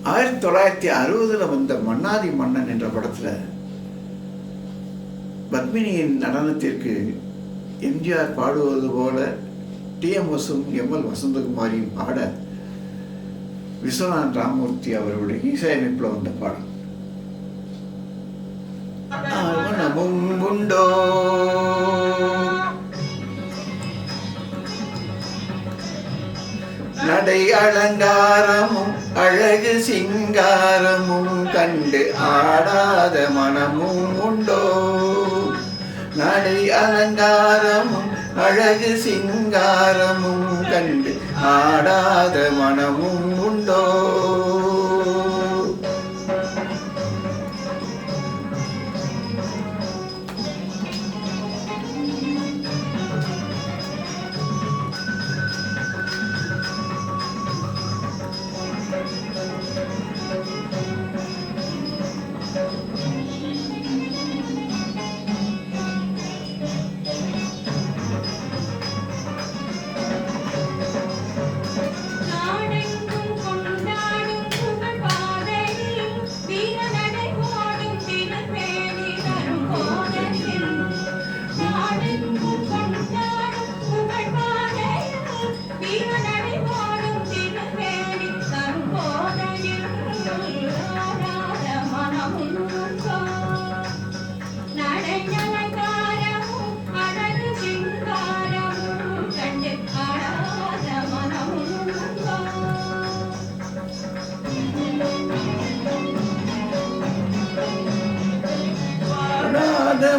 1960 வந்த மன்னாதி மன்னன் என்ற படத்தில் பத்மினியின் நடனத்திற்கு எம்ஜிஆர் பாடுவது போல டிஎம்எஸும் எம்எல் வசந்தகுமாரியும் பாட விஸ்வநாத் ராமமூர்த்தி அவர்களுடைய இசையமைப்பில் வந்த பாடம். உண்டோ நடை அலங்காரமும் அழகு சிங்காரமும் கண்டு ஆடாத மனமும் உண்டோ. நடை அலங்காரமும் அழகு சிங்காரமும் கண்டு ஆடாத மனமும் உண்டோ.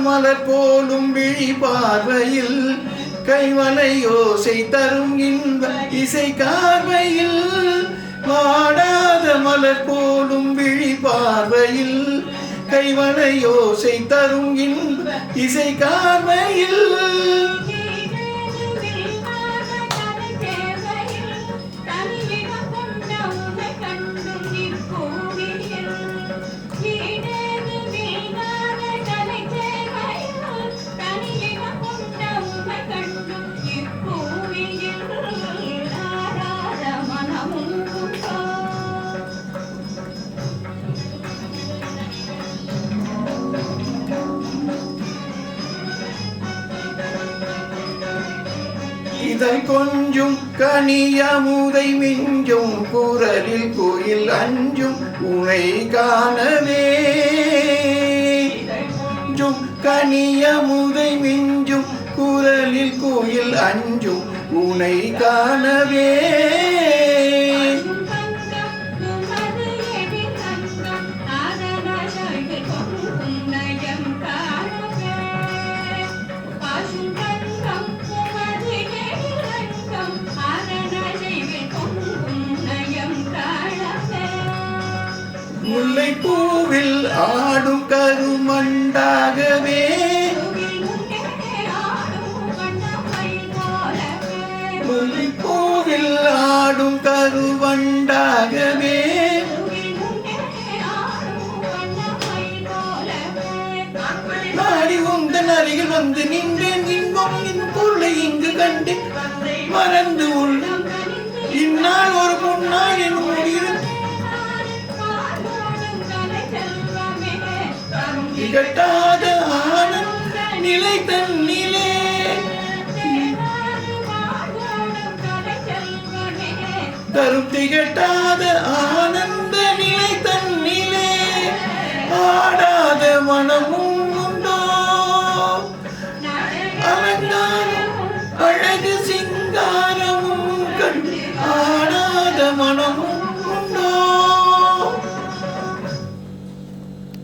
மலர் போலும் விழி பார்வையில் கைவளை யோசை தரும் இன்ப இசை கார்வையில். வாடாத மலர் போலும் விழி பார்வையில் கைவளை யோசை தரும் இன்ப இசை கார்வையில். இதழ் கொஞ்சும் கனியமுதை மிஞ்சும் குரலில் கோயில் அஞ்சும் உனை காணவே. கனியமுதை மிஞ்சும் குரலில் கோயில் அஞ்சும் உனை காணவே. முல்லை பூவில் ஆடும் கருமண்டாகவே. முல்லை பூவில் ஆடும் கருவண்டாகவே. நாடி உந்தன் அருகில் வந்து நின்றேன் இன்பம் என் பொருளை இங்கு கண்டு மறந்து உள்ளம் இந்நாள் ஒரு பொன்னாள் என் முடியும் திகட்டாத ஆனந்த நிலை தன்னிலே. தரும் திகட்டாத ஆனந்த நிலை தன்னிலே ஆடாத மனமும் உண்டோ. அலங்காரம் அழகு சிங்காரமும் கண்டு ஆடாத மனமும்